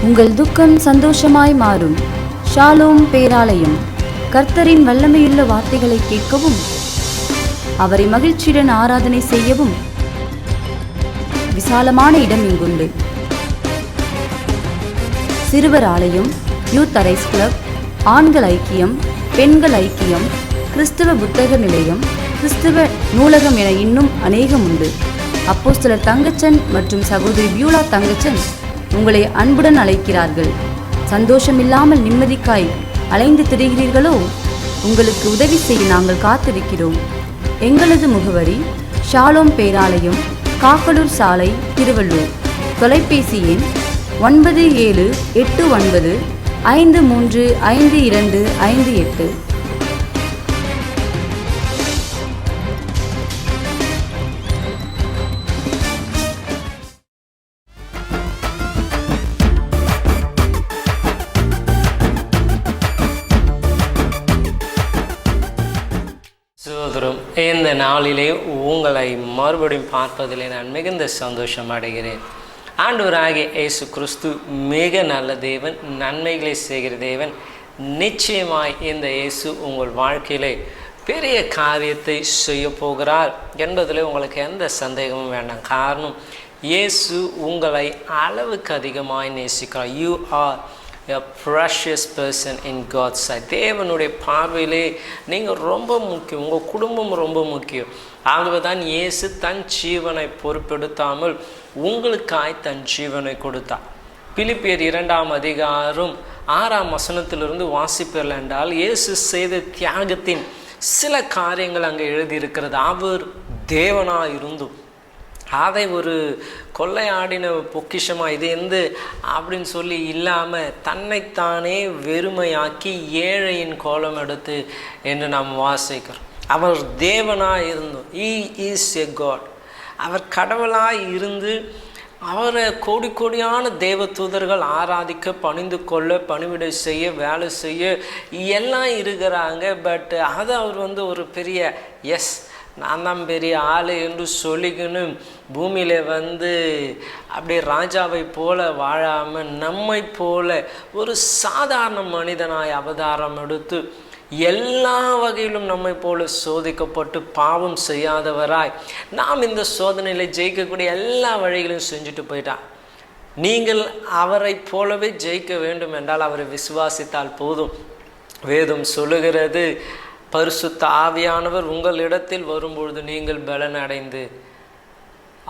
உங்கள் துக்கம் சந்தோஷமாய் மாறும். ஷாலோம் பேராலயம். கர்த்தரின் வல்லமையுள்ள வார்த்தைகளை கேட்கவும் அவரை மகிழ்ச்சியுடன் ஆராதனை செய்யவும் விசாலமான இடம் இங்குண்டு. சிறுவர் ஆலயம், யூத் அரைஸ் கிளப், ஆண்கள் ஐக்கியம், பெண்கள் ஐக்கியம், கிறிஸ்தவ புத்தக நிலையம், கிறிஸ்தவ நூலகம் என இன்னும் அநேகம் உண்டு. அப்போஸ்தலர் தங்கச்சன் மற்றும் சகோதரி பியூலா தங்கச்சன் உங்களை அன்புடன் அழைக்கிறார்கள். சந்தோஷமில்லாமல் நிம்மதிக்காய் அலைந்து திரிகிறீர்களோ? உங்களுக்கு உதவி செய்ய நாங்கள் காத்திருக்கிறோம். எங்களது முகவரி ஷாலோம் பேராலயம், காக்கலூர் சாலை, திருவள்ளூர். தொலைபேசி எண் 9789535258. சகோதரம், இந்த நாளிலே உங்களை மறுபடியும் பார்ப்பதிலே நான் மிகுந்த சந்தோஷம் அடைகிறேன். ஆண்டவராகிய இயேசு கிறிஸ்து மிக நல்ல தேவன், நன்மைகளை செய்கிற தேவன். நிச்சயமாய் இந்த இயேசு உங்கள் வாழ்க்கையிலே பெரிய காரியத்தை செய்ய போகிறார் என்பதில் உங்களுக்கு எந்த சந்தேகமும் வேண்டாம். காரணம், இயேசு உங்களை அளவுக்கு அதிகமாய் நேசிக்கிறார். You are a precious person in God's sight. தேவனுடைய பார்வையிலே நீங்கள் ரொம்ப முக்கியம், உங்கள் குடும்பம் ரொம்ப முக்கியம். ஆகவே தான் இயேசு தன் ஜீவனை பொறுப்பெடுத்தாமல் உங்களுக்காய் தன் ஜீவனை கொடுத்தார். பிலிப்பியர் 2:6 வாசிப்பீர்கள் என்றால், இயேசு செய்த தியாகத்தின் சில காரியங்கள் அங்கே எழுதியிருக்கிறது. அவர் தேவனாக இருந்தும் அதை ஒரு கொள்ளையாடின பொக்கிஷமாக இது அப்படின்னு சொல்லி இல்லாமல் தன்னைத்தானே வெறுமையாக்கி ஏழையின் கோலம் எடுத்து என்று நாம் வாசிக்கிறோம். அவர் தேவனாக இருந்தோம். He is a God. அவர் கடவுளாக இருந்து அவரை கோடி கோடியான தேவ தூதர்கள் ஆராதிக்க, பணிந்து கொள்ள, பணிவிடை செய்ய, வேலை செய்ய எல்லாம் இருக்கிறாங்க. பட் அதை அவர் ஒரு பெரிய நான் தான் பெரிய ஆள் என்று சொல்லிக்கின்னு பூமியில் அப்படியே ராஜாவை போல வாழாமல் நம்மை போல ஒரு சாதாரண மனிதனாய் அவதாரம் எடுத்து எல்லா வகையிலும் நம்மை போல சோதிக்கப்பட்டு பாவம் செய்யாதவராய் நாம் இந்த சோதனையில் ஜெயிக்கக்கூடிய எல்லா வழிகளையும் செஞ்சுட்டு போயிட்டான். நீங்கள் அவரை போலவே ஜெயிக்க வேண்டும் என்றால் அவரை விசுவாசித்தால் போதும். வேதம் சொல்லுகிறது, பரிசுத்த ஆவியானவர் உங்களிடத்தில் வரும்பொழுது நீங்கள் பலன் அடைந்து.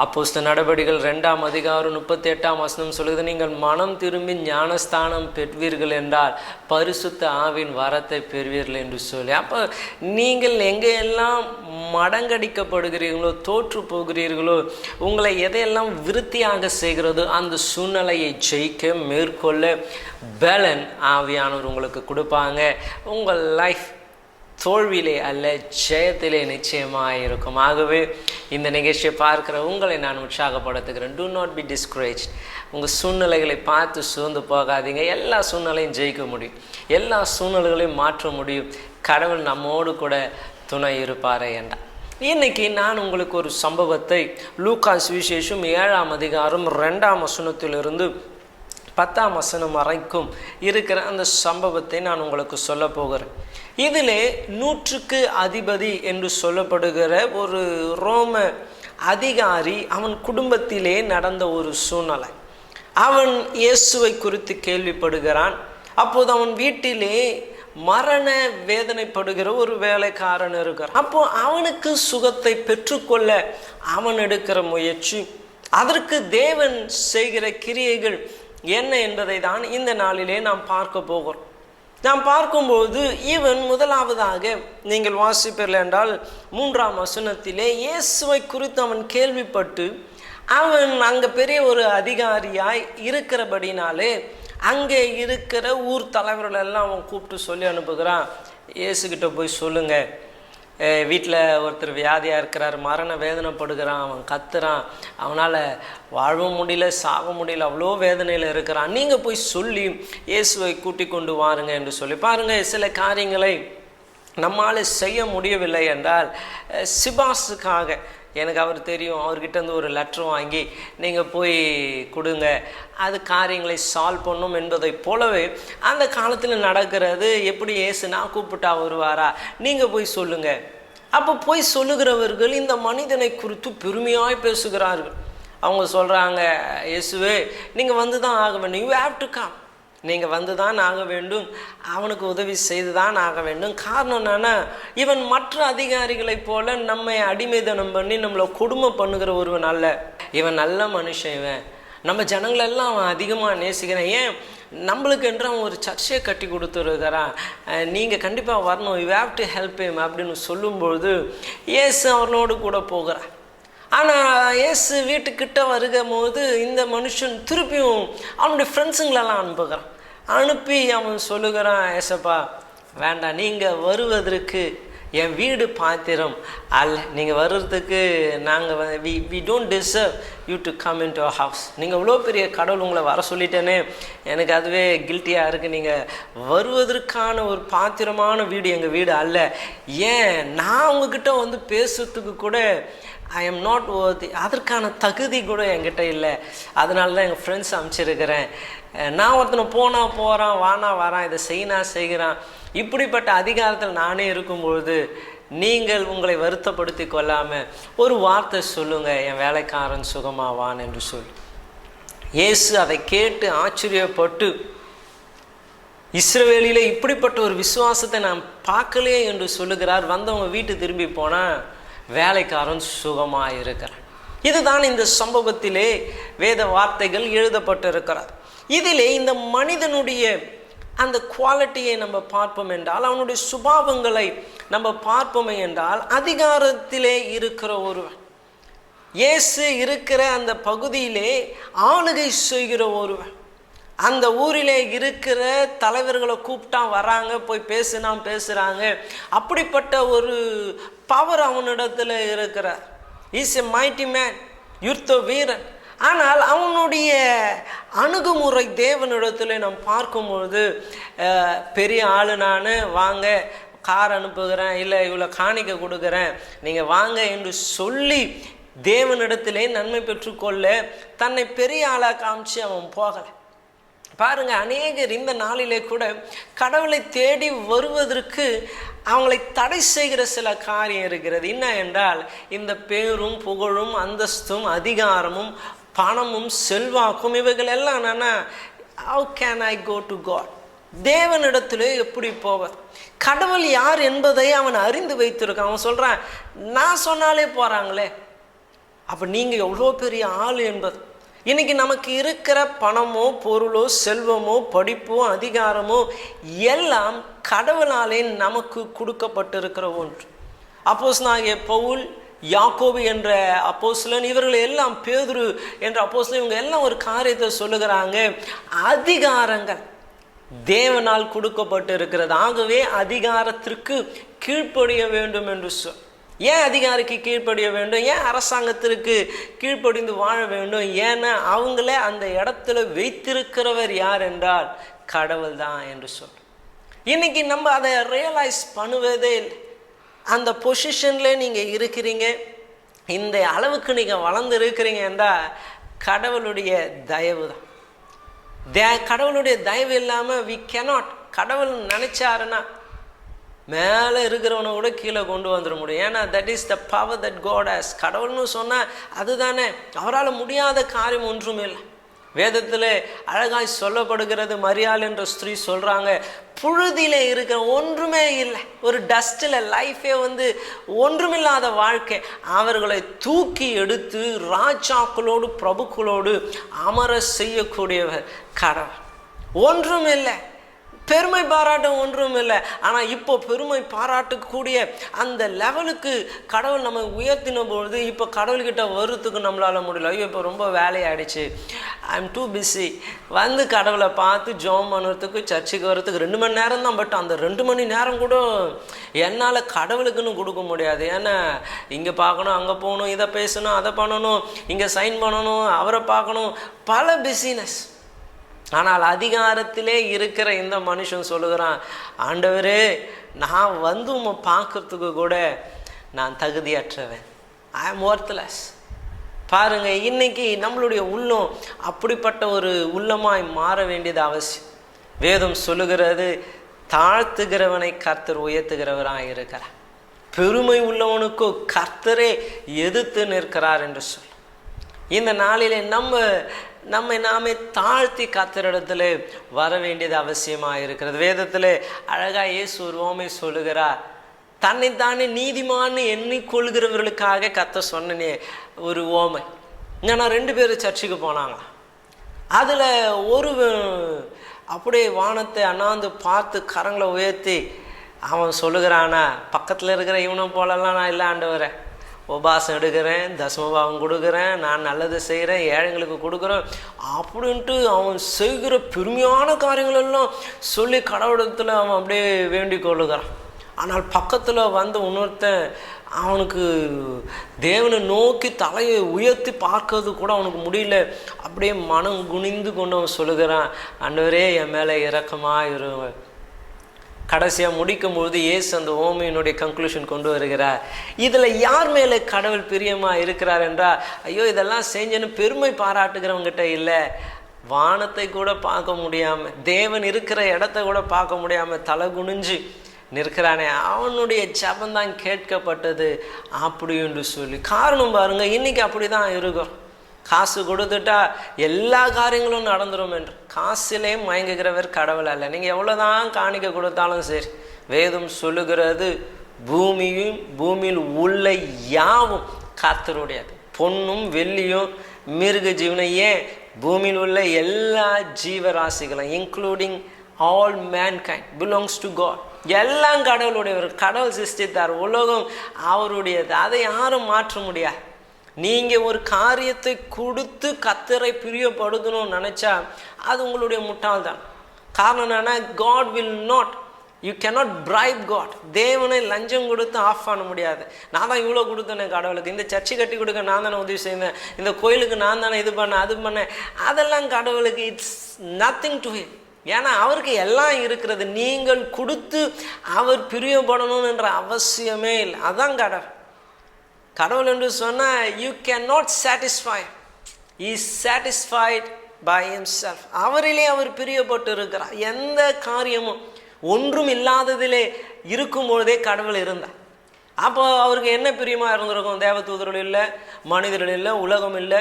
அப்போஸ்தலர் நடபடிகள் 2:38 சொல்லுது, நீங்கள் மனம் திரும்பி ஞானஸ்தானம் பெறுவீர்கள் என்றால் பரிசுத்த ஆவின் வரத்தை பெறுவீர்கள் என்று சொல்லி. அப்போ நீங்கள் எங்கெல்லாம் மடங்கடிக்கப்படுகிறீர்களோ, தோற்று போகிறீர்களோ, உங்களை எதையெல்லாம் விருத்தியாக செய்கிறதோ அந்த சூழ்நிலையை ஜெயிக்க, மேற்கொள்ள பலன் ஆவியானவர் உங்களுக்கு கொடுப்பாங்க. உங்கள் லைஃப் தோல்வியிலே அல்ல, ஜெயத்திலே நிச்சயமாக இருக்கும். ஆகவே இந்த நிகழ்ச்சியை பார்க்குற உங்களை நான் உற்சாகப்படுத்துகிறேன். Do not be discourage. உங்கள் சூழ்நிலைகளை பார்த்து சோர்ந்து போகாதீங்க. எல்லா சூழ்நிலையும் ஜெயிக்க முடியும், எல்லா சூழ்நிலைகளையும் மாற்ற முடியும். கடவுள் நம்மோடு கூட துணை இருப்பாரே என்றார். இன்னைக்கு நான் உங்களுக்கு ஒரு சம்பவத்தை லூக்கா சுவிசேஷம் 7:2 10 வரைக்கும் இருக்கிற அந்த சம்பவத்தை நான் உங்களுக்கு சொல்ல போகிறேன். இதிலே 100க்கு அதிபதி என்று சொல்லப்படுகிற ஒரு ரோம அதிகாரி, அவன் குடும்பத்திலே நடந்த ஒரு சூழ்நிலை. அவன் இயேசுவை குறித்து கேள்விப்படுகிறான். அப்போது அவன் வீட்டிலே மரண வேதனைப்படுகிற ஒரு வேலைக்காரன் இருக்கிறான். அப்போ அவனுக்கு சுகத்தை பெற்றுக்கொள்ள அவன் எடுக்கிற முயற்சி, அதற்கு தேவன் செய்கிற கிரியைகள் என்ன என்பதை தான் இந்த நாளிலே நாம் பார்க்க போகிறோம். நாம் பார்க்கும்போது இவன் முதலாவதாக நீங்கள் வாசிப்பீர்கள் என்றால் 3 இயேசுவை குறித்து அவன் கேள்விப்பட்டு அவன் அங்கே பெரிய ஒரு அதிகாரியாய் இருக்கிறபடினாலே அங்கே இருக்கிற ஊர் தலைவர்கள் எல்லாம் அவன் கூப்பிட்டு சொல்லி அனுப்புகிறான். இயேசுக்கிட்ட போய் சொல்லுங்கள், வீட்டில் ஒருத்தர் வியாதியாக இருக்கிறார், மரண வேதனைப்படுகிறான், அவன் கத்துறான், அவனால் வாழவும் முடியல, சாக முடியல, அவ்வளோ வேதனையில் இருக்கிறான். நீங்கள் போய் சொல்லி இயேசுவை கூட்டி கொண்டு வாருங்க என்று சொல்லி. பாருங்கள், சில காரியங்களை நம்மால் செய்ய முடியவில்லை என்றால் சிபாஸுக்காக எனக்கு அவர் தெரியும், அவர்கிட்டருந்து ஒரு லெட்ரு வாங்கி நீங்கள் போய் கொடுங்க, அது காரியங்களை சால்வ் பண்ணும் என்பதை போலவே அந்த காலத்தில் நடக்கிறது. எப்படி இயேசு நான் கூப்பிட்டா வருவாரா, நீங்கள் போய் சொல்லுங்கள். அப்போ போய் சொல்லுகிறவர்கள் இந்த மனிதனை குறித்து பெருமையாய் பேசுகிறார்கள். அவங்க சொல்கிறாங்க, இயேசுவே நீங்கள் வந்து தான் ஆக வேண்டும், யூ ஹேவ் டு கம், நீங்கள் வந்து தான் ஆக வேண்டும், அவனுக்கு உதவி செய்து தான் ஆக வேண்டும். காரணம் என்னன்னா, இவன் மற்ற அதிகாரிகளைப் போல நம்மை அடிமைதனம் பண்ணி நம்மளை கொடுமை பண்ணுகிற ஒருவன் அல்ல. இவன் நல்ல மனுஷன், இவன் நம்ம ஜனங்களெல்லாம் அவன் அதிகமாக நேசிக்கிறான். ஏன் நம்மளுக்கு என்று அவன் ஒரு சர்ச்சையை கட்டி கொடுத்துருக்கிறான், நீங்கள் கண்டிப்பாக வரணும், you have to help him அப்படின்னு சொல்லும்பொழுது இயேசு அவனோடு கூட போகிறான். ஆனால் இயேசு வீட்டுக்கிட்ட வருகும் போது இந்த மனுஷன் திருப்பியும் அவனுடைய ஃப்ரெண்ட்ஸுங்களெல்லாம் அனுப்புகிறான். அனுப்பி அவன் சொல்லுகிறான், ஏசப்பா வேண்டாம், நீங்கள் வருவதற்கு என் வீடு பாத்திரம் அல்ல, நீங்கள் வர்றதுக்கு நாங்கள் we don't deserve you to come in to our house. நீங்கள் இவ்வளோ பெரிய கடவுள் உங்களை வர சொல்லிட்டேனே, எனக்கு அதுவே கில்ட்டியாக இருக்குது, நீங்கள் வருவதற்கான ஒரு பாத்திரமான வீடு எங்கள் வீடு அல்ல. ஏன் நான் உங்ககிட்ட வந்து பேசுறதுக்கு கூட ஐ எம் நாட் worthy, அதற்கான தகுதி கூட என்கிட்ட இல்லை. அதனால தான் எங்கள் ஃப்ரெண்ட்ஸ் அனுப்பிச்சிருக்கிறேன். நான் ஒருத்தனை போனால் போகிறான், வானா வரான், இதை செய்யினா செய்கிறான், இப்படிப்பட்ட அதிகாரத்தில் நானே இருக்கும்பொழுது நீங்கள் உங்களை வருத்தப்படுத்தி கொள்ளாமல் ஒரு வார்த்தை சொல்லுங்கள், என் வேலைக்காரன் சுகமாவான் என்று சொல்லி. இயேசு அதை கேட்டு ஆச்சரியப்பட்டு, இஸ்ரவேலிலே இப்படிப்பட்ட ஒரு விசுவாசத்தை நான் பார்க்கலையே என்று சொல்லுகிறார். வந்தவங்க வீட்டு திரும்பி போனால் வேலைக்காரன் சுகமாக இருக்கிறான். இதுதான் இந்த சம்பவத்திலே வேத வார்த்தைகள் எழுதப்பட்டிருக்கிறார். இதிலே இந்த மனிதனுடைய அந்த குவாலிட்டியை நம்ம பார்ப்போம் என்றால், அவனுடைய சுபாவங்களை நம்ம பார்ப்போம் என்றால், அதிகாரத்திலே இருக்கிற ஒருவன், இயேசு இருக்கிற அந்த பகுதியிலே ஆளுகை செய்கிற ஒருவன், அந்த ஊரிலே இருக்கிற தலைவர்களை கூப்பிட்டா வராங்க, போய் பேசுகிறாங்க. அப்படிப்பட்ட ஒரு பவர் அவனிடத்தில் இருக்கிறார். இஸ் எ மைட்டி மேன், யுத்த வீரன். ஆனால் அவனுடைய அணுகுமுறை தேவனிடத்தில் நாம் பார்க்கும்பொழுது, பெரிய ஆளு நான், வாங்க கார் அனுப்புகிறேன், இல்லை இவ்வளோ காணிக்க கொடுக்குறேன், நீங்கள் வாங்க என்று சொல்லி தேவனிடத்திலே நன்மை பெற்றுக்கொள்ள தன்னை பெரிய ஆளாக காமிச்சு அவன் போகலை. பாருங்க, அநேகர் இந்த நாளிலே கூட கடவுளை தேடி வருவதற்கு அவங்களை தடை செய்கிற சில காரியம் இருக்கிறது. என்ன என்றால், இந்த பேரும் புகழும் அந்தஸ்தும் அதிகாரமும் பணமும் செல்வாக்கும் இவைகள் எல்லாம் என்னன்னா, how can I go to God, தேவனிடத்திலே எப்படி போவது, கடவுள் யார் என்பதை அவன் அறிந்து வைத்திருக்கான். அவன் சொல்றான், நான் சொன்னாலே போறாங்களே, அப்ப நீங்க எவ்வளோ பெரிய ஆள் என்பது. இன்னைக்கு நமக்கு இருக்கிற பணமோ பொருளோ செல்வமோ படிப்போ அதிகாரமோ எல்லாம் கடவுளாலே நமக்கு கொடுக்கப்பட்டிருக்கிற ஒன்று. அப்போஸ்தலனாகிய பவுல், யாக்கோபு என்ற அப்போஸ்தலன், இவர்கள் எல்லாம், பேதுரு என்ற அப்போஸ்தலன், இவங்க எல்லாம் ஒரு காரியத்தை சொல்லுகிறாங்க, அதிகாரங்கள் தேவனால் கொடுக்கப்பட்டு இருக்கிறது, ஆகவே அதிகாரத்திற்கு கீழ்ப்படிய வேண்டும் என்று சொல். ஏன் அதிகாரிக்கு கீழ்ப்படிய வேண்டும், ஏன் அரசாங்கத்திற்கு கீழ்ப்படிந்து வாழ வேண்டும், ஏன்னா அவங்களே அந்த இடத்துல வைத்திருக்கிறவர் யார் என்றால் கடவுள் தான் என்று சொல். இன்னைக்கு நம்ம அதை ரியலைஸ் பண்ணுவதே இல்லை. அந்த பொசிஷன்ல நீங்கள் இருக்கிறீங்க, இந்த அளவுக்கு நீங்கள் வளர்ந்து இருக்கிறீங்க என்றால் கடவுளுடைய தயவு தான். கடவுளுடைய தயவு இல்லாமல் we cannot. கடவுள் நினைச்சாருன்னா மேலே இருக்கிறவனை கூட கீழே கொண்டு வந்துட முடியும். ஏன்னா that is the power that God has. கடவுள்னு சொன்னால் அதுதானே, அவரால் முடியாத காரியம் ஒன்றும் இல்லை. வேதத்தில் அழகாய் சொல்லப்படுகிறது, மரியாள் என்ற ஸ்திரீ சொல்கிறாங்க, புழுதியிலே இருக்கிற ஒன்றுமே இல்லை, ஒரு டஸ்ட்டில் லைஃபே ஒன்றுமில்லாத வாழ்க்கை, அவர்களை தூக்கி எடுத்து ராஜாக்களோடு பிரபுக்களோடு அமர செய்யக்கூடியவர் கடவுள். ஒன்றும் இல்லை, பெருமை பாராட்ட ஒன்றும் இல்லை. ஆனால் இப்போ பெருமை பாராட்டக்கூடிய அந்த லெவலுக்கு கடவுள் நம்ம உயர்த்தின பொழுது இப்போ கடவுள்கிட்ட வருறதுக்கு நம்மளால் முடியல. ஐயோ இப்போ ரொம்ப வேலையாயிடுச்சு, ஐ எம் டூ பிஸி. கடவுளை பார்த்து ஜெபம் பண்ணுறதுக்கு சர்ச்சுக்கு வர்றதுக்கு 2 மணி நேரம் தான். பட் அந்த 2 மணி நேரம் கூட என்னால் கடவுளுக்குன்னு கொடுக்க முடியாது. ஏன்னா இங்கே பார்க்கணும், அங்கே போகணும், இதை பேசணும், அதை பண்ணணும், இங்கே சைன் பண்ணணும், அவரை பார்க்கணும், பல பிஸினஸ். ஆனால் அதிகாரத்திலே இருக்கிற இந்த மனுஷன் சொல்லுகிறான், ஆண்டவரே நான் உம்மை பார்க்கறதுக்கு கூட நான் தகுதியற்றவன், ஐ ஆம் ஒர்த்லெஸ். பாருங்க, இன்னைக்கு நம்மளுடைய உள்ளம் அப்படிப்பட்ட ஒரு உள்ளமாய் மாற வேண்டியது அவசியம். வேதம் சொல்லுகிறது, தாழ்த்துகிறவனை கர்த்தர் உயர்த்துகிறவராக இருக்கிறார், பெருமை உள்ளவனுக்கோ கர்த்தரே எதிர்த்து நிற்கிறார் என்று சொல். இந்த நாளிலே நம்மை நாமே தாழ்த்தி கர்த்தரிடத்துல வர வேண்டியது அவசியமாக இருக்கிறது. வேதத்தில் அழகா இயேசு ஒரு உவமை சொல்லுகிறார். தன்னைத்தானே நீதிமான்னு எண்ணிக்கொள்கிறவர்களுக்காக கர்த்தர் சொன்ன ஒரு உவமை. ஏன்னா 2 பேர் சர்ச்சுக்கு போனாங்க. அதில் ஒரு அப்படியே வானத்தை அண்ணாந்து பார்த்து கரங்களை உயர்த்தி அவன் சொல்லுகிறானா, பக்கத்தில் இருக்கிற இவனை போலலாம் நான் இல்லை ஆண்டவரே, உபாசம் எடுக்கிறேன், தசமபாவம் கொடுக்குறேன், நான் நல்லது செய்கிறேன், ஏழைங்களுக்கு கொடுக்குறேன் அப்படின்ட்டு அவன் செய்கிற பெருமையான காரியங்கள் எல்லாம் சொல்லி கடவுளத்தில் அவன் அப்படியே வேண்டிக் கொள்ளுகிறான். ஆனால் பக்கத்தில் வந்து இன்னொருத்தன் அவனுக்கு தேவனை நோக்கி தலையை உயர்த்தி பார்க்கறது கூட அவனுக்கு முடியல. அப்படியே மனம் குனிந்து கொண்டு அவன் சொல்லுகிறான், ஆண்டவரே என் மேலே இரக்கமாக இருங்க. கடைசியாக முடிக்கும்பொழுது இயேசு அந்த ஓமையினுடைய கன்க்ளூஷன் கொண்டு வருகிறார். இதில் யார் மேலே கடவுள் பிரியமாக இருக்கிறார் என்றால், ஐயோ இதெல்லாம் செஞ்சேன்னு பெருமை பாராட்டுகிறவங்கிட்ட இல்லை, வானத்தை கூட பார்க்க முடியாமல், தேவன் இருக்கிற இடத்த கூட பார்க்க முடியாமல் தலை குனிஞ்சு நிற்கிறானே, அவனுடைய ஜபந்தான் கேட்கப்பட்டது அப்படி என்று சொல்லி. காரணம் பாருங்க, இன்னைக்கு அப்படி தான் இருக்கும். காசு கொடுத்துட்டா எல்லா காரியங்களும் நடந்துடும் என்று. காசிலே மயங்குகிறவர் கடவுள் அல்ல. நீங்கள் எவ்வளோதான் காணிக்க கொடுத்தாலும் சரி, வேதம் சொல்லுகிறது, பூமியில் உள்ள யாவும் கர்த்தருடையது. பொன்னும் வெள்ளியும் மிருக ஜீவனம், ஏன் பூமியில் உள்ள எல்லா ஜீவராசிகளும் including all mankind belongs to God. எல்லாம் கடவுளுடையவர். கடவுள் சிருஷ்டித்தார், உலகம் அவருடையது, அதை யாரும் மாற்ற முடியாது. நீங்கள் ஒரு காரியத்தை கொடுத்து கர்த்தரை பிரியப்படுத்தணும்னு நினச்சா அது உங்களுடைய முட்டாள்தான். காரணம் என்னன்னா, God will not, you cannot bribe God. தேவனை லஞ்சம் கொடுத்து ஆஃப் பண்ண முடியாது. நான் தான் இவ்வளோ கொடுத்தேனே கடவுளுக்கு, இந்த சர்ச்சை கட்டி கொடுக்க நான் தானே உதவி செய்தேன், இந்த கோயிலுக்கு நான் தானே இது பண்ணேன் அது பண்ணேன், அதெல்லாம் கடவுளுக்கு இட்ஸ் நத்திங் டு ஹிம். ஏன்னா அவருக்கு எல்லாம் இருக்கிறது. நீங்கள் கொடுத்து அவர் பிரியப்படணும்ன்ற அவசியமே இல்லை. அதான் கடவுள். கடவுள் என்று சொன்னால் you can not satisfy, is satisfied by himself. அவரிலே அவர் பிரியப்பட்டு இருக்கிறார். எந்த காரியமும் ஒன்றும் இல்லாததிலே இருக்கும்பொழுதே கடவுள் இருந்தார். அப்போ அவருக்கு என்ன பிரியமாக இருந்திருக்கும்? தேவதூதர்கள் இல்லை, மனிதர்கள் இல்லை, உலகம் இல்லை,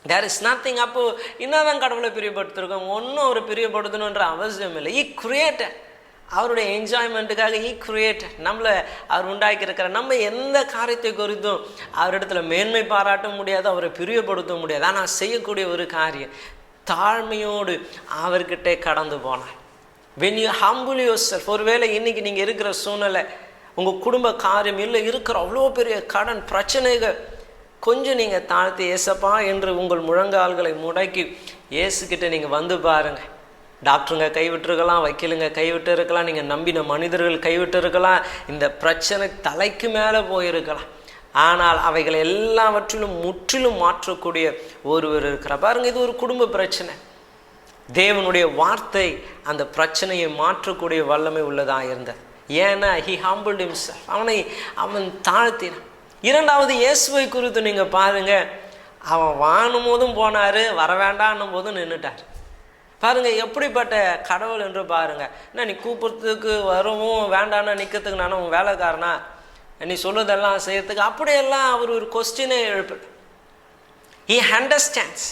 தேர் இஸ் நத்திங். அப்போ என்னதான் கடவுளை பிரியப்படுத்திருக்கோம்? ஒன்றும் அவரை பிரியப்படுத்தணுன்ற அவசியம் இல்லை. ஈ கிரியேட்டட், அவருடைய என்ஜாய்மெண்ட்டுக்காக ஈ கிரியேட்டட் நம்மளை அவர் உண்டாக்கியிருக்கிற. நம்ம எந்த காரியத்தை குறித்தும் அவரிடத்துல மேன்மை பாராட்ட முடியாது, அவரை பிரியப்படுத்த முடியாது. ஆனால் செய்யக்கூடிய ஒரு காரியம், தாழ்மையோடு அவர்கிட்ட கடந்து போனார். when you humble yourself. ஒருவேளை இன்னைக்கு நீங்கள் இருக்கிற சூழ்நிலை, உங்கள் குடும்ப காரியம் இல்லை, இருக்கிற அவ்வளோ பெரிய கடன் பிரச்சனைகள், கொஞ்சம் நீங்கள் தாழ்த்தி ஏசப்பா என்று உங்கள் முழங்கால்களை முடக்கி ஏசுக்கிட்ட நீங்கள் வந்து பாருங்கள். டாக்டருங்க கைவிட்டுருக்கலாம், வக்கீலுங்க கைவிட்டு இருக்கலாம், நீங்கள் நம்பின மனிதர்கள் கைவிட்டு இருக்கலாம், இந்த பிரச்சனை தலைக்கு மேலே போயிருக்கலாம். ஆனால் அவைகள் எல்லாவற்றிலும் முற்றிலும் மாற்றக்கூடிய ஒருவர் இருக்கிறார். பாருங்க, இது ஒரு குடும்ப பிரச்சனை. தேவனுடைய வார்த்தை அந்த பிரச்சனையை மாற்றக்கூடிய வல்லமை உள்ளதாக இருந்தது. ஏன்னா he humbled himself, அவன் தாழ்த்தினான். இரண்டாவது, இயேசுவை குறித்து நீங்கள் பாருங்க, அவன் வாணும் போதும் போனார், வர வேண்டான்னும் போதும் நின்றுட்டார். பாருங்க எப்படிப்பட்ட கடவுள் என்று பாருங்க. என்ன நீ கூப்பிட்றதுக்கு வரவும் வேண்டான்னா நிற்கிறதுக்கு நானும் உன் வேலைக்காரனா, நீ சொல்லுறதெல்லாம் செய்யறதுக்கு, அப்படியெல்லாம் அவர் ஒரு கொஸ்டினே எழுப்பு. he understands.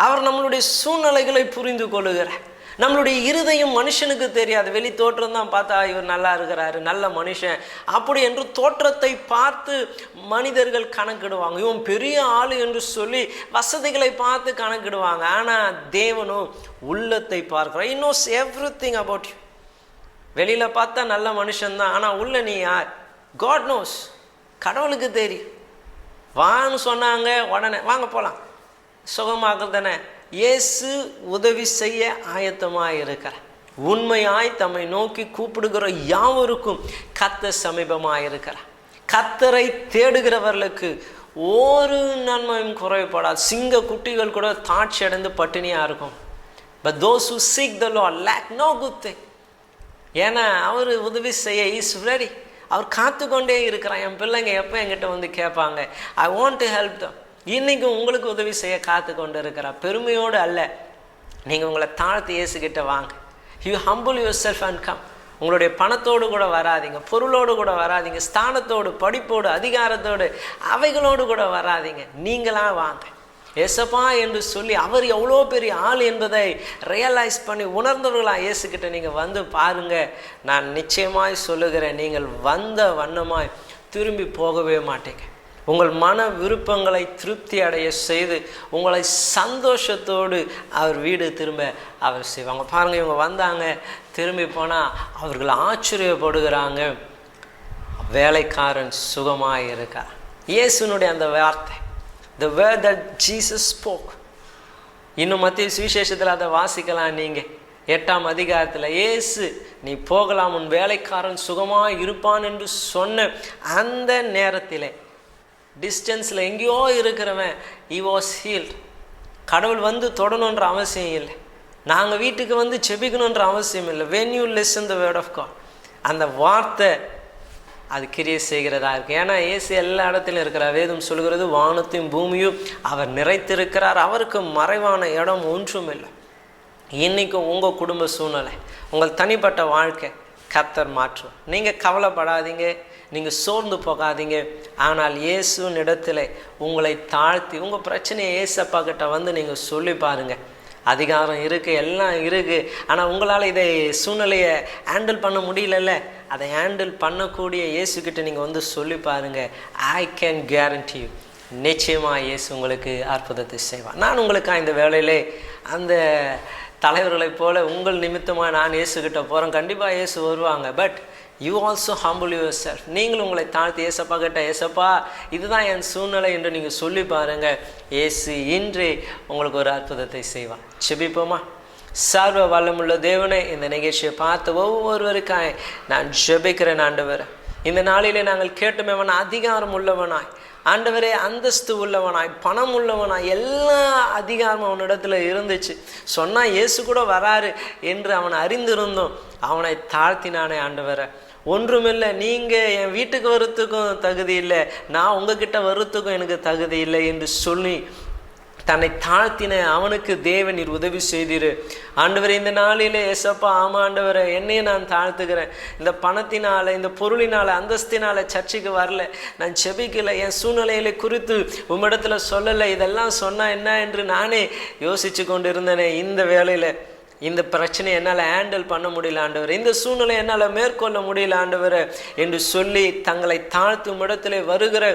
அவர் நம்மளுடைய சூழ்நிலைகளை புரிந்து கொள்ளுகிறார். நம்மளுடைய இருதயம் மனுஷனுக்கு தெரியாது. வெளி தோற்றம் தான் பார்த்தா இவர் நல்லா இருக்கிறாரு, நல்ல மனுஷன் அப்படி என்று தோற்றத்தை பார்த்து மனிதர்கள் கணக்கிடுவாங்க. இவன் பெரிய ஆளு என்று சொல்லி வசதிகளை பார்த்து கணக்கிடுவாங்க. ஆனால் தேவனும் உள்ளத்தை பார்க்கிறார். he knows everything about you. வெளியில் பார்த்தா நல்ல மனுஷன்தான், ஆனால் உள்ள நீ யார்? God knows. கடவுளுக்கு தெரியும். வான்னு சொன்னாங்க, உடனே வாங்க போகலாம், சுகமாக தானே. இயேசு உதவி செய்ய ஆயத்தமாக இருக்கிறார். உண்மையாய் தம்மை நோக்கி கூப்பிடுகிற யாவருக்கும் கர்த்தர் சமீபமாக இருக்கிறார். கர்த்தரை தேடுகிறவர்களுக்கு ஒரு நன்மையும் குறைபடாது. சிங்க குட்டிகள் கூட தாட்சி அடைந்து பட்டினியாக இருக்கும். But those who seek the Lord lack no good thing. ஏன்னா அவர் உதவி செய்ய இஸ் ரெடி. அவர் காத்து கொண்டே இருக்கிறார். என் பிள்ளைங்க எப்போ என்கிட்ட வந்து கேட்பாங்க, I want to help them. இன்றைக்கும் உங்களுக்கு உதவி செய்ய காத்து கொண்டு இருக்கிறார். பெருமையோடு அல்ல, நீங்கள் உங்களை தாழ்த்தி இயேசுகிட்ட வாங்க. You humble your self and come. உங்களுடைய பணத்தோடு கூட வராதிங்க, பொருளோடு கூட வராதிங்க, ஸ்தானத்தோடு, படிப்போடு, அதிகாரத்தோடு, அவைகளோடு கூட வராதிங்க. நீங்களா வாங்க. ஏசப்பா என்று சொல்லி அவர் எவ்வளோ பெரிய ஆள் என்பதை ரியலைஸ் பண்ணி உணர்ந்தவர்களா இயேசுக்கிட்ட நீங்கள் வந்து பாருங்கள். நான் நிச்சயமாய் சொல்லுகிறேன், நீங்கள் வந்த வண்ணமாய் திரும்பி போகவே மாட்டீங்க. உங்கள் மன விருப்பங்களை திருப்தி அடைய செய்து உங்களை சந்தோஷத்தோடு அவர் வீடு திரும்ப அவர் செய்வாங்க. பாருங்கள், இவங்க வந்தாங்க, திரும்பி போனால் அவர்கள் ஆச்சரியப்படுகிறாங்க, வேலைக்காரன் சுகமாக இருக்கா. இயேசுனுடைய அந்த வார்த்தை, the word that Jesus spoke. இன்னும் மத்திய சுவிசேஷத்தில் அதை வாசிக்கலாம். நீங்கள் 8ஆம் அதிகாரத்தில் இயேசு நீ போகலாம், உன் வேலைக்காரன் சுகமாக இருப்பான் என்று சொன்ன அந்த நேரத்தில் டிஸ்டன்ஸில் எங்கேயோ இருக்கிறவன் he was healed. கடவுள் வந்து தொடணுன்ற அவசியம் இல்லை, நாங்கள் வீட்டுக்கு வந்து செபிக்கணுன்ற அவசியம் இல்லை. when you listen the word of God, அந்த வார்த்தை அது கிரியை செய்கிறதா இருக்குது. ஏன்னா இயேசு எல்லா இடத்துலையும் இருக்கிறார். வேதம் சொல்கிறது, வானத்தையும் பூமியும் அவர் நிறைத்திருக்கிறார், அவருக்கு மறைவான இடம் ஒன்றும் இல்லை. இன்றைக்கும் உங்கள் குடும்ப சூழ்நிலை, உங்கள் தனிப்பட்ட வாழ்க்கை கர்த்தர் மாற்றும். நீங்கள் கவலைப்படாதீங்க, நீங்கள் சோர்ந்து போகாதீங்க. ஆனால் இயேசுவின் இடத்துல உங்களை தாழ்த்தி உங்கள் பிரச்சனையை இயேசப்பா கிட்ட வந்து நீங்கள் சொல்லி பாருங்கள். அதிகாரம் இருக்குது, எல்லாம் இருக்குது. ஆனால் உங்களால் இதை சூழ்நிலையை ஹேண்டில் பண்ண முடியலல்ல, அதை ஹேண்டில் பண்ணக்கூடிய இயேசுக்கிட்ட நீங்கள் வந்து சொல்லி பாருங்கள். ஐ கேன் கேரண்டி யூ, நிச்சயமாக இயேசு உங்களுக்கு அற்புதத்தை செய்வார். நான் உங்களுக்காக இந்த வேளையிலே அந்த தலைவர்களைப் போல உங்கள் நிமித்தமாக நான் இயேசுக்கிட்ட போகிறேன். கண்டிப்பாக இயேசு வருவாங்க. But you also humble your self. நீங்களும் உங்களை தாழ்த்தி ஏசப்பா கிட்ட, ஏசப்பா இதுதான் என் சூழ்நிலை என்று நீங்கள் சொல்லி பாருங்கள். இயேசு இன்றே உங்களுக்கு ஒரு அற்புதத்தை செய்வார். செபிப்போமா? சர்வ வல்லமுள்ள தேவனே, இந்த நிகழ்ச்சியை பார்த்து ஒவ்வொருவருக்காய் நான் ஜெபிக்கிறேன். ஆண்டவரே, இந்த நாளிலே நாங்கள் கேட்டுமேவன் அதிகாரம் உள்ளவனாய், ஆண்டவரே அந்தஸ்து உள்ளவனாய், பணம் உள்ளவனாய், எல்லா அதிகாரமும் அவனிடத்துல இருந்துச்சு. சொன்னால் இயேசு கூட வராரு என்று அவன் அறிந்திருந்தோம். அவனை தாழ்த்தினானே ஆண்டவரை. ஒன்றுமில்லை, நீங்கள் என் வீட்டுக்கு வரத்துக்கும் தகுதி இல்லை, நான் உங்ககிட்ட வரத்துக்கும் எனக்கு தகுதி இல்லை என்று சொல்லி தன்னை தாழ்த்தின அவனுக்கு தேவன் நீர் உதவி செய்தீர். ஆண்டவரே, இந்த நாளிலே ஏசப்பா, ஆமா ஆண்டவரை, என்னையும் நான் தாழ்த்துக்கிறேன். இந்த பணத்தினால, இந்த பொருளினால, அந்தஸ்தினால சர்ச்சைக்கு வரல, நான் செபிக்கலை, என் சூழ்நிலைகளை குறித்து உம்மிடத்துல சொல்லலை. இதெல்லாம் சொன்னால் என்ன என்று நானே யோசித்து கொண்டு இருந்தேனே. இந்த வேளையில் இந்த பிரச்சனையை என்னால் ஹேண்டில் பண்ண முடியல ஆண்டவர், இந்த சூழ்நிலை என்னால் மேற்கொள்ள முடியல ஆண்டவர் என்று சொல்லி தங்களை தாழ்த்தும் இடத்திலே வருகிற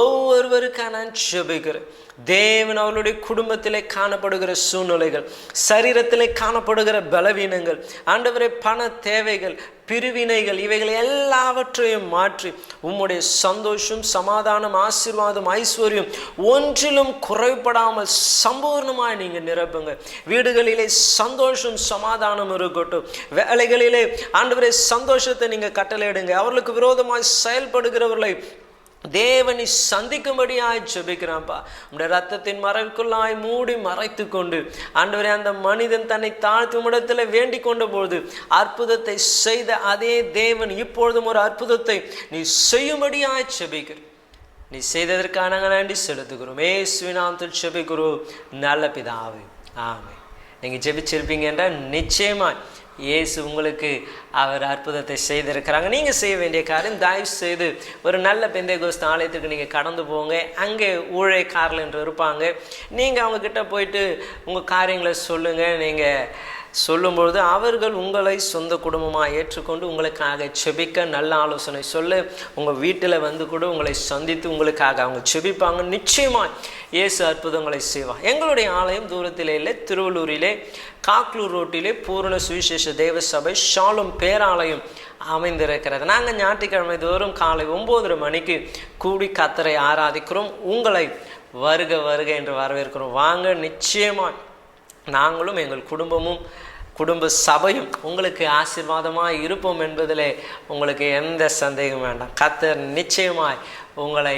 ஒவ்வொருவருக்காக நான் ஜெபிக்கிறேன். தேவன் அவளுடைய குடும்பத்திலே காணப்படுகிற சூழ்நிலைகள், சரீரத்திலே காணப்படுகிற பலவீனங்கள், ஆண்டவரே பண தேவைகள், பிரிவினைகள், இவைகளை எல்லாவற்றையும் மாற்றி உம்முடைய சந்தோஷம், சமாதானம், ஆசீர்வாதம், ஐஸ்வர்யம் ஒன்றிலும் குறைபடாமல் சம்பூர்ணமாக நீங்கள் நிரப்புங்க. வீடுகளிலே சந்தோஷம், சமாதானம் இருக்கட்டும். வேலைகளிலே ஆண்டவரே சந்தோஷத்தை நீங்கள் கட்டளையிடுங்க. அவர்களுக்கு விரோதமாய் செயல்படுகிறவர்களை தேவனை சந்திக்கும்படியாய் ஜெபிக்கிறான்ப்பா. உடைய ரத்தத்தின் மறைவுக்குள்ளாய் மூடி மறைத்து கொண்டு ஆண்டவரே, அந்த மனிதன் தன்னை தாழ்த்தும் இடத்துல வேண்டிக் கொண்ட பொழுது அற்புதத்தை செய்த அதே தேவன் இப்பொழுதும் ஒரு அற்புதத்தை நீ செய்யும்படியாய் ஜெபிக்கிற. நீ செய்ததற்காக நாங்கள் நன்றி செலுத்துகிறோம். இயேசுவின் நாமத்தில் ஜெபிக்கிறோம் நல்ல பிதாவே, ஆமென். நீங்கள் ஜெபிச்சிருப்பீங்க என்றால் நிச்சயமாய் இயேசு உங்களுக்கு அவர் அற்புதத்தை செய்திருக்கிறாங்க. நீங்கள் செய்ய வேண்டிய காரியம், தயவு செய்து ஒரு நல்ல பெந்தேகோஸ்து ஆலயத்துக்கு நீங்கள் கடந்து போங்க. அங்கே ஊழியக்காரர்கள் என்று இருப்பாங்க. நீங்கள் அவங்கக்கிட்ட போயிட்டு உங்கள் காரியங்களை சொல்லுங்கள். நீங்கள் சொல்லும்பொழுது அவர்கள் உங்களை சொந்த குடும்பமாக ஏற்றுக்கொண்டு உங்களுக்காக செபிக்க நல்ல ஆலோசனை சொல்ல, உங்கள் வீட்டில் வந்து கூட உங்களை சந்தித்து உங்களுக்காக அவங்க செபிப்பாங்க. நிச்சயமாக இயேசு அற்புதங்களை செய்வார். எங்களுடைய ஆலயம் தூரத்திலே இல்லை, திருவள்ளூரிலே காக்லூர் ரோட்டிலே பூரண சுவிசேஷ தேவ சபை ஷாலும் பேராலயம் அமைந்திருக்கிறது. நாங்கள் ஞாயிற்றுக்கிழமை தோறும் காலை 9:30 மணிக்கு கூடி கர்த்தரை ஆராதிக்கிறோம். உங்களை வருக வருக என்று வரவேற்கிறோம். வாங்க. நிச்சயமாக நாங்களும் எங்கள் குடும்பமும் குடும்ப சபையும் உங்களுக்கு ஆசீர்வாதமாக இருப்போம் என்பதிலே உங்களுக்கு எந்த சந்தேகம் வேண்டாம். கர்த்தர் நிச்சயமாய் உங்களை